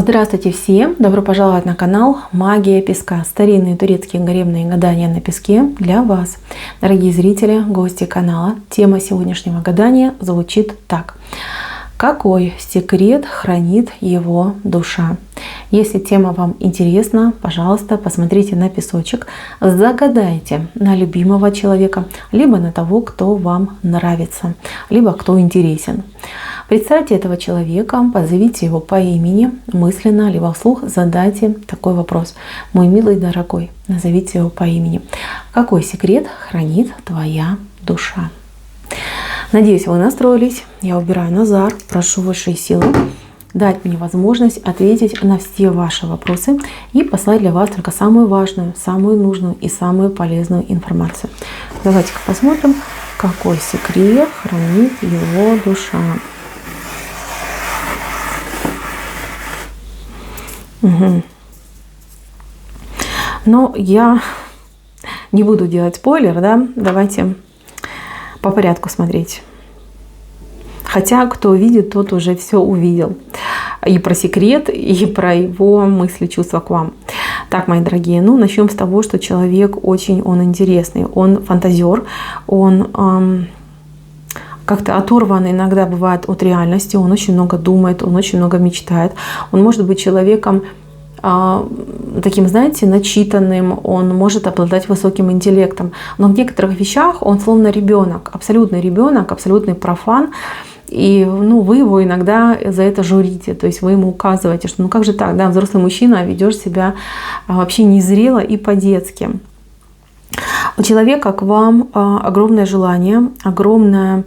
Здравствуйте всем! Добро пожаловать на канал Магия Песка. Старинные турецкие гаремные гадания на песке для вас. Дорогие зрители, гости канала, тема сегодняшнего гадания звучит так. Какой секрет хранит его душа? Если тема вам интересна, пожалуйста, посмотрите на песочек, загадайте на любимого человека, либо на того, кто вам нравится, либо кто интересен. Представьте этого человека, позовите его по имени, мысленно, либо вслух задайте такой вопрос. Мой милый дорогой, назовите его по имени. Какой секрет хранит твоя душа? Надеюсь, вы настроились. Я убираю Назар, прошу высшей силы дать мне возможность ответить на все ваши вопросы и послать для вас только самую важную, самую нужную и самую полезную информацию. Давайте-ка посмотрим, какой секрет хранит его душа. Угу. Но я не буду делать спойлер, да? Давайте по порядку смотреть. Хотя, кто видит, тот уже все увидел. И про секрет, и про его мысли, чувства к вам. Так, мои дорогие, начнем с того, что человек он интересный, он фантазер, он как-то оторван иногда бывает от реальности, он очень много думает, он очень много мечтает. Он может быть человеком таким, знаете, начитанным, он может обладать высоким интеллектом. Но в некоторых вещах он словно ребенок, абсолютный профан. И вы его иногда за это журите, то есть вы ему указываете, что как же так, да, взрослый мужчина, ведешь себя вообще незрело и по-детски. У человека к вам огромное желание, огромное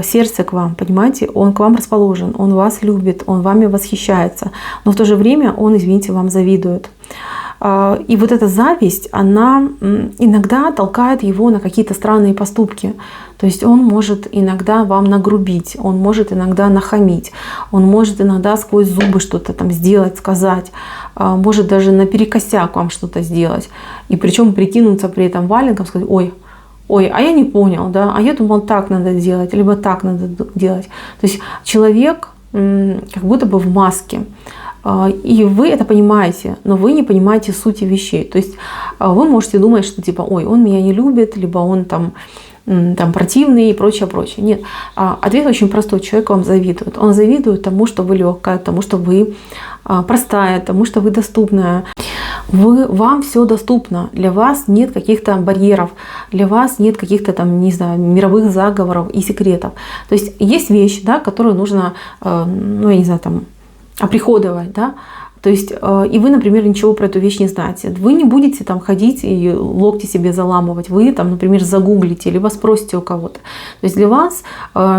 сердце к вам, понимаете, он к вам расположен, он вас любит, он вами восхищается, но в то же время он, извините, вам завидует. И вот эта зависть, она иногда толкает его на какие-то странные поступки. То есть он может иногда вам нагрубить, он может иногда нахамить, он может иногда сквозь зубы что-то там сделать, сказать, может даже наперекосяк вам что-то сделать. И причем прикинуться при этом валенком, сказать: ой, а я не понял, да, а я думал, так надо делать, либо так надо делать. То есть человек как будто бы в маске. И вы это понимаете, но вы не понимаете сути вещей. То есть вы можете думать, что типа: ой, он меня не любит, либо он там противный и прочее. Нет, ответ очень простой. Человек вам завидует. Он завидует тому, что вы легкая, тому, что вы простая, тому, что вы доступная. Вам все доступно, для вас нет каких-то барьеров, для вас нет каких-то там, не знаю, мировых заговоров и секретов. То есть есть вещь, да, которую нужно, я не знаю, там, оприходовать, да, то есть, и вы, например, ничего про эту вещь не знаете. Вы не будете там ходить и локти себе заламывать, вы там, например, загуглите, либо спросите у кого-то. То есть для вас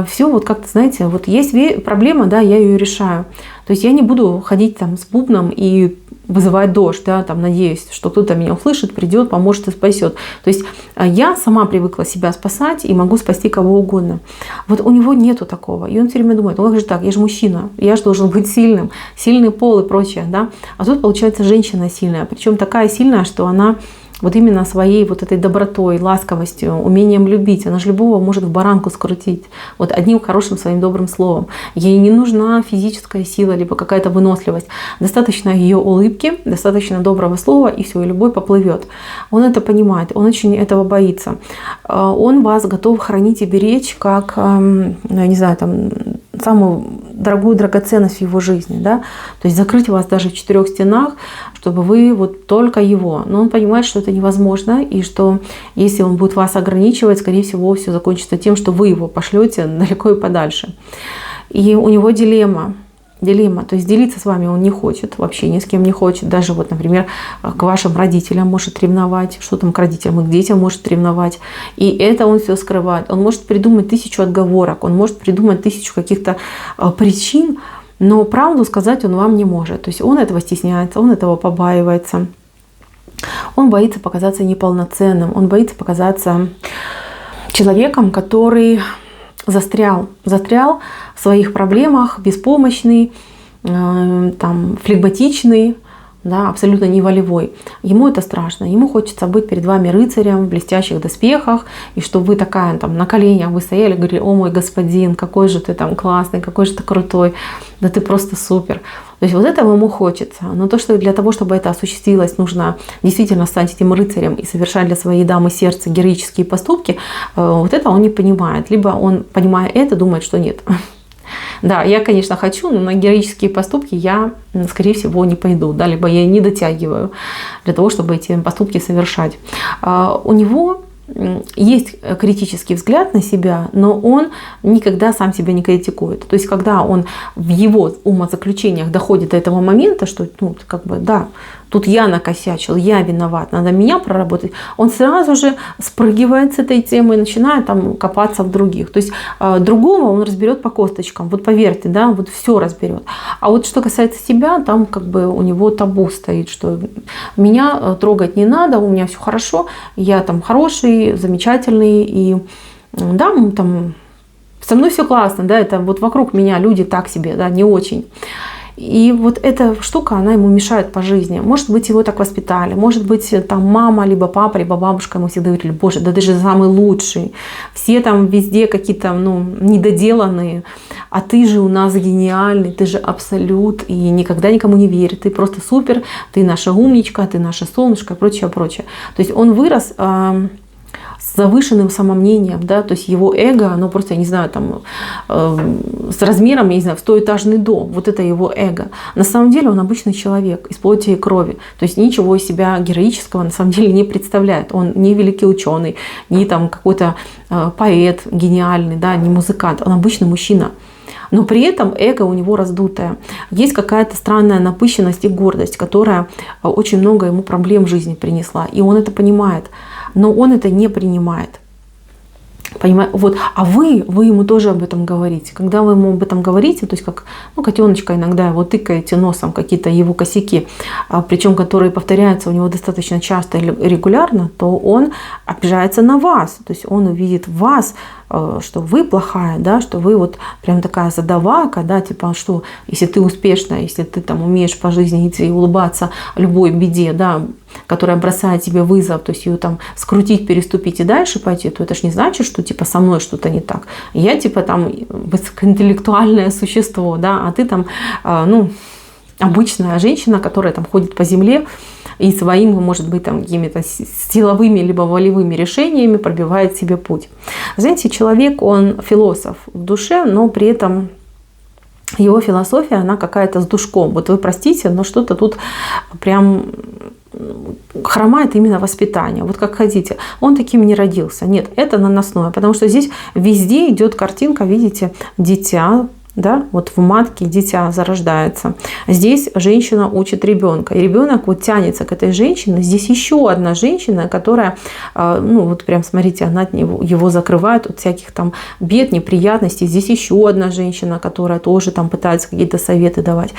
все вот как-то, знаете, вот есть проблема, да, я ее решаю. То есть я не буду ходить там с бубном и вызывать дождь, да, там, надеюсь, что кто-то меня услышит, придет, поможет и спасет. То есть я сама привыкла себя спасать и могу спасти кого угодно. Вот у него нету такого. И он все время думает: как же так, я же мужчина, я же должен быть сильным, сильный пол и прочее, да. А тут получается женщина сильная, причем такая сильная, что она вот именно своей вот этой добротой, ласковостью, умением любить. Она же любого может в баранку скрутить. Вот одним хорошим своим добрым словом. Ей не нужна физическая сила, либо какая-то выносливость. Достаточно ее улыбки, достаточно доброго слова, и все, и любой поплывет. Он это понимает, он очень этого боится. Он вас готов хранить и беречь как, я не знаю, там, самую дорогую драгоценность в его жизни, да, то есть закрыть вас даже в 4 стенах, чтобы вы вот только его. Но он понимает, что это невозможно, и что если он будет вас ограничивать, скорее всего, все закончится тем, что вы его пошлете далеко и подальше. И у него дилемма, то есть делиться с вами он не хочет, вообще ни с кем не хочет. Даже вот, например, к вашим родителям может ревновать, что там к родителям и к детям может ревновать. И это он все скрывает. Он может придумать 1000 отговорок, он может придумать 1000 каких-то причин, но правду сказать он вам не может. То есть он этого стесняется, он этого побаивается. Он боится показаться неполноценным, он боится показаться человеком, который застрял в своих проблемах, беспомощный, там, флегматичный, да, абсолютно не волевой. Ему это страшно. Ему хочется быть перед вами рыцарем в блестящих доспехах, и чтобы вы такая там на коленях вы стояли, говорили: о мой господин, какой же ты там классный, какой же ты крутой, да ты просто супер. То есть вот этого ему хочется. Но то, что для того, чтобы это осуществилось, нужно действительно стать этим рыцарем и совершать для своей дамы сердца героические поступки, вот это он не понимает. Либо он, понимая это, думает, что нет. Да, я, конечно, хочу, но на героические поступки я, скорее всего, не пойду. Да, либо я не дотягиваю для того, чтобы эти поступки совершать. У него есть критический взгляд на себя, но он никогда сам себя не критикует. То есть, когда он в его умозаключениях доходит до этого момента, что, ну, как бы, да, тут я накосячил, я виноват, надо меня проработать, он сразу же спрыгивает с этой темы и начинает там копаться в других. То есть другого он разберет по косточкам. Вот поверьте, да, вот все разберет. А вот что касается себя, там как бы у него табу стоит, что меня трогать не надо, у меня все хорошо, я там хороший, замечательный, и да, там со мной все классно, да, это вот вокруг меня люди так себе, да, не очень. И вот эта штука, она ему мешает по жизни. Может быть, его так воспитали, может быть, там мама, либо папа, либо бабушка ему всегда говорили: боже, да ты же самый лучший, все там везде какие-то, ну, недоделанные, а ты же у нас гениальный, ты же абсолют, и никогда никому не верь, ты просто супер, ты наша умничка, ты наше солнышко и прочее, прочее. То есть он вырос с завышенным самомнением, да, то есть его эго, оно просто, я не знаю, там, с размером, я не знаю, в 100-этажный дом, вот это его эго. На самом деле он обычный человек, из плоти и крови, то есть ничего из себя героического на самом деле не представляет. Он не великий ученый, не там какой-то поэт гениальный, да, не музыкант, он обычный мужчина. Но при этом эго у него раздутое. Есть какая-то странная напыщенность и гордость, которая очень много ему проблем в жизни принесла. И он это понимает. Но он это не принимает. Вот. А вы ему тоже об этом говорите. Когда вы ему об этом говорите, то есть как, ну, котеночка иногда его тыкаете носом, какие-то его косяки, причем которые повторяются у него достаточно часто и регулярно, то он обижается на вас. То есть он увидит в вас, что вы плохая, да, что вы вот прям такая задавака, да, типа, что если ты успешная, если ты там умеешь по жизни идти и улыбаться любой беде, да, которая бросает тебе вызов, то есть ее там скрутить, переступить и дальше пойти, то это ж не значит, что типа со мной что-то не так. Я типа там высокоинтеллектуальное существо, да, а ты там, ну, обычная женщина, которая там ходит по земле и своим, может быть, там какими-то силовыми либо волевыми решениями пробивает себе путь. Знаете, человек, он философ в душе, но при этом его философия, она какая-то с душком. Вот вы простите, но что-то тут прям хромает именно воспитание. Вот как хотите. Он таким не родился. Нет, это наносное. Потому что здесь везде идет картинка, видите, дитя. Да, вот в матке дитя зарождается. Здесь женщина учит ребенка. И ребенок вот тянется к этой женщине. Здесь еще одна женщина, которая, ну вот прям смотрите, она от него, его закрывает от всяких там бед, неприятностей. Здесь еще одна женщина, которая тоже там пытается какие-то советы давать.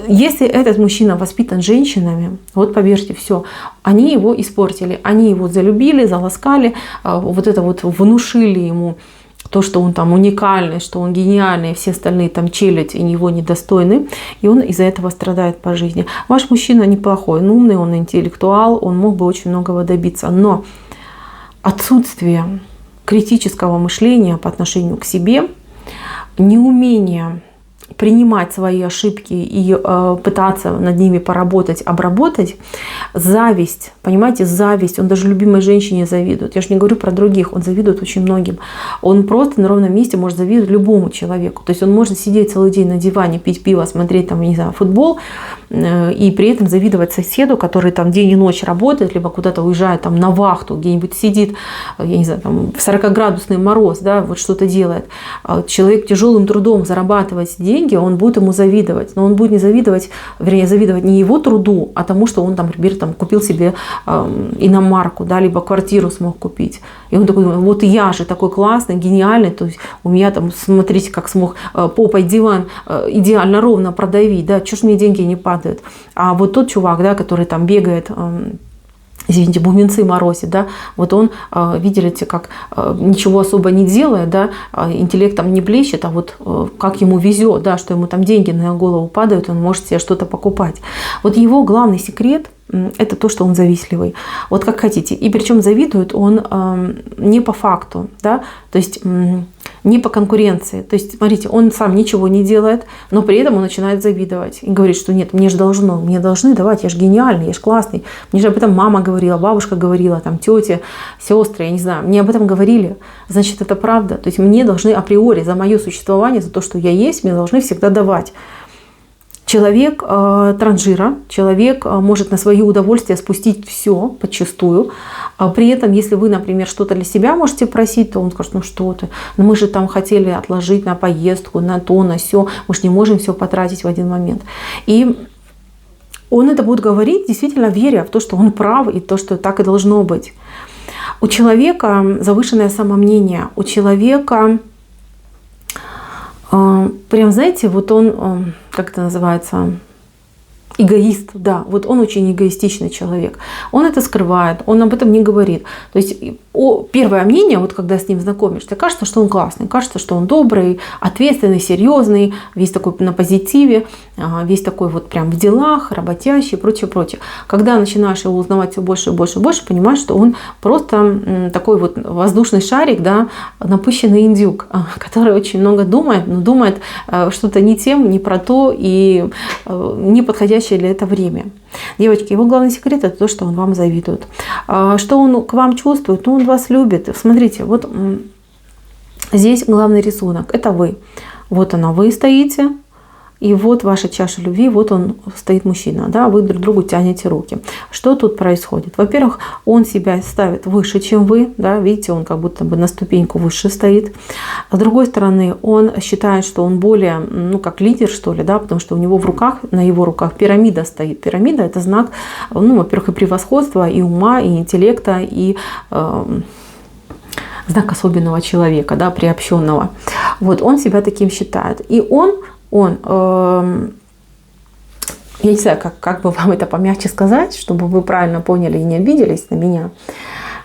Если этот мужчина воспитан женщинами, вот поверьте, все, они его испортили. Они его залюбили, заласкали, вот это вот внушили ему то, что он там уникальный, что он гениальный, и все остальные там челядь и его недостойны, и он из-за этого страдает по жизни. Ваш мужчина неплохой, он умный, он интеллектуал, он мог бы очень многого добиться, но отсутствие критического мышления по отношению к себе, неумение принимать свои ошибки и пытаться над ними поработать, обработать, зависть, понимаете, зависть, он даже любимой женщине завидует. Я же не говорю про других, он завидует очень многим. Он просто на ровном месте может завидовать любому человеку. То есть он может сидеть целый день на диване, пить пиво, смотреть там, не знаю, футбол, и при этом завидовать соседу, который там день и ночь работает, либо куда-то уезжает там на вахту, где-нибудь сидит, я не знаю, там в 40-градусный мороз, да, вот что-то делает. Человек тяжелым трудом зарабатывает деньги, он будет ему завидовать. Но он будет не завидовать, вернее, завидовать не его труду, а тому, что он там, например, там, купил себе иномарку, да, либо квартиру смог купить. И он такой думает: вот я же такой классный, гениальный, то есть у меня там, смотрите, как смог попой диван идеально ровно продавить, да, чё ж мне деньги не падают. А вот тот чувак, да, который там бегает, извините, бубенцы морозит, да, вот он, видите, как ничего особо не делает, да, интеллектом не блещет, а вот как ему везет, да, что ему там деньги на голову падают, он может себе что-то покупать. Вот его главный секрет – это то, что он завистливый. Вот как хотите. И причем завидует он не по факту, да, то есть не по конкуренции. То есть, смотрите, он сам ничего не делает, но при этом он начинает завидовать и говорит, что нет, мне должны давать, я же гениальный, я же классный. Мне же об этом мама говорила, бабушка говорила, там тети, сестры, я не знаю, мне об этом говорили, значит, это правда. То есть мне должны априори за мое существование, за то, что я есть, мне должны всегда давать. Человек транжира, человек может на свое удовольствие спустить все подчистую. При этом, если вы, например, что-то для себя можете просить, то он скажет, ну что ты, ну мы же там хотели отложить на поездку, на то, на сё, мы же не можем все потратить в один момент. И он это будет говорить, действительно веря в то, что он прав и то, что так и должно быть. У человека завышенное самомнение, у человека прям, знаете, вот он, как это называется, эгоист, да, вот он очень эгоистичный человек. Он это скрывает, он об этом не говорит. То есть первое мнение, вот когда с ним знакомишься, кажется, что он классный, кажется, что он добрый, ответственный, серьезный, весь такой на позитиве, весь такой вот прям в делах, работящий, прочее, прочее. Когда начинаешь его узнавать все больше и больше и больше, понимаешь, что он просто такой вот воздушный шарик, да, напыщенный индюк, который очень много думает, но думает что-то не тем, не про то и не подходящее для этого время. Девочки, его главный секрет — это то, что он вам завидует. Что он к вам чувствует? Ну, он вас любит. Смотрите, вот здесь главный рисунок. Это вы. Вот она, вы стоите. И вот ваша чаша любви, вот он стоит мужчина, да, вы друг другу тянете руки. Что тут происходит? Во-первых, он себя ставит выше, чем вы, да, видите, он как будто бы на ступеньку выше стоит. С другой стороны, он считает, что он более, ну, как лидер, что ли, да, потому что у него в руках, на его руках пирамида стоит. Пирамида — это знак, ну, во-первых, и превосходства, и ума, и интеллекта, и знак особенного человека, да, приобщенного. Вот он себя таким считает. И он, я не знаю, как бы вам это помягче сказать, чтобы вы правильно поняли и не обиделись на меня,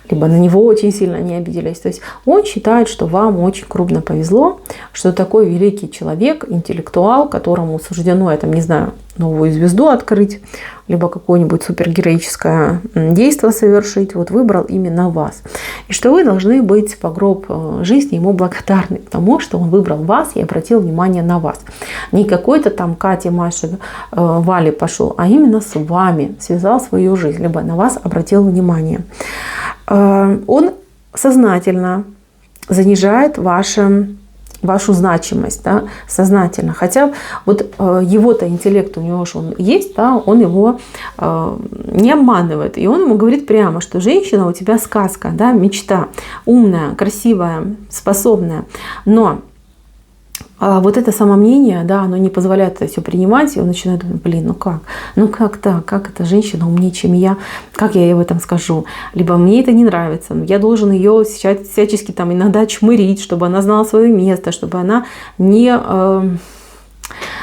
либо на него очень сильно не обиделись. То есть он считает, что вам очень крупно повезло, что такой великий человек, интеллектуал, которому суждено, я там не знаю, новую звезду открыть, либо какое-нибудь супергероическое действие совершить, вот выбрал именно вас. И что вы должны быть по гроб жизни ему благодарны, потому что он выбрал вас и обратил внимание на вас. Не какой-то там Кате, Маше, Вале пошел, а именно с вами связал свою жизнь, либо на вас обратил внимание. Он сознательно занижает вашу значимость, да, сознательно. Хотя вот его-то интеллект у него же он есть, да, он его не обманывает. И он ему говорит прямо, что женщина у тебя сказка, да, мечта, умная, красивая, способная. Но вот это самомнение, да, оно не позволяет это все принимать, и он начинает думать, блин, ну как так, как эта женщина умнее, чем я, как я ей об этом скажу, либо мне это не нравится, я должен ее всячески там иногда чмырить, чтобы она знала свое место, чтобы она не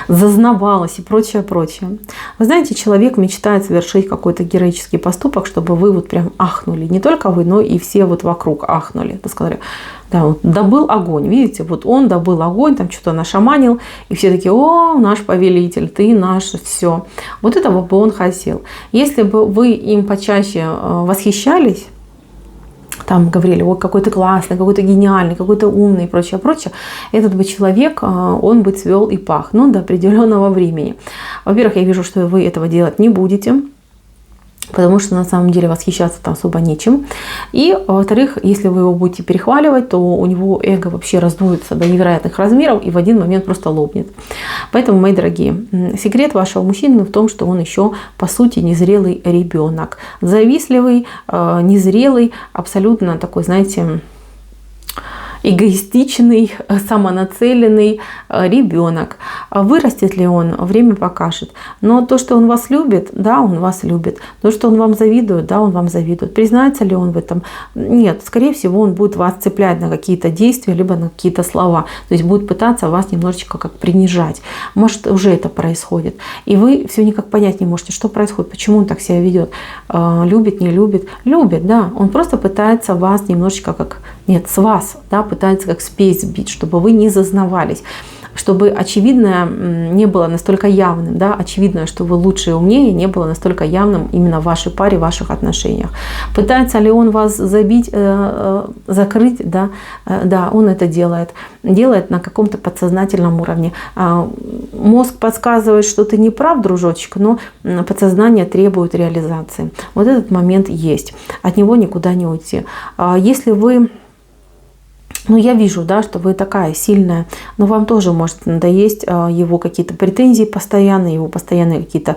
зазнавалась и прочее, прочее. Вы знаете, человек мечтает совершить какой-то героический поступок, чтобы вы вот прям ахнули. Не только вы, но и все вот вокруг ахнули. Это сказали, да, вот добыл огонь. Видите, вот он добыл огонь, там что-то нашаманил. И все такие, о, наш повелитель, ты наш, все. Вот этого бы он хотел. Если бы вы им почаще восхищались, там говорили, ой, какой ты классный, какой ты гениальный, какой ты умный и прочее, прочее, этот бы человек, он бы цвел и пах, но до определенного времени. Во-первых, я вижу, что вы этого делать не будете, потому что на самом деле восхищаться там особо нечем. И, во-вторых, если вы его будете перехваливать, то у него эго вообще раздуется до невероятных размеров и в один момент просто лопнет. Поэтому, мои дорогие, секрет вашего мужчины в том, что он еще, по сути, незрелый ребенок. Завистливый, незрелый, абсолютно такой, знаете, эгоистичный, самонацеленный ребенок. Вырастет ли он, время покажет. Но то, что он вас любит, да, он вас любит. То, что он вам завидует, да, он вам завидует. Признается ли он в этом? Нет. Скорее всего, он будет вас цеплять на какие-то действия, либо на какие-то слова. То есть будет пытаться вас немножечко как принижать. Может, уже это происходит. И вы все никак понять не можете, что происходит, почему он так себя ведет. Любит, не любит. Любит, да. Он просто пытается вас немножечко как... Нет, с вас, да, пытается как спесь сбить, чтобы вы не зазнавались, чтобы очевидное не было настолько явным, да, очевидное, что вы лучше и умнее, не было настолько явным именно в вашей паре, в ваших отношениях. Пытается ли он вас забить, закрыть, да, да, он это делает на каком-то подсознательном уровне. Мозг подсказывает, что ты не прав, дружочек, но подсознание требует реализации. Вот этот момент есть, от него никуда не уйти. Если вы... Ну, я вижу, да, что вы такая сильная, но вам тоже может надоесть его какие-то претензии постоянные, его постоянные какие-то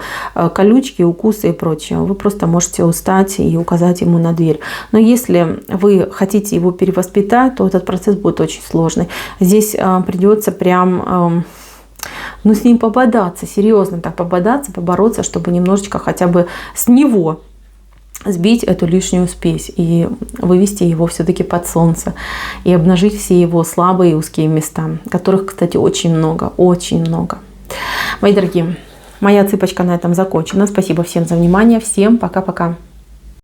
колючки, укусы и прочее. Вы просто можете устать и указать ему на дверь. Но если вы хотите его перевоспитать, то этот процесс будет очень сложный. Здесь придется прям... ну, с ним пободаться, серьезно так пободаться, побороться, чтобы немножечко хотя бы с него сбить эту лишнюю спесь и вывести его все-таки под солнце и обнажить все его слабые и узкие места, которых, кстати, очень много, очень много. Мои дорогие, моя цыпочка на этом закончена. Спасибо всем за внимание. Всем пока-пока.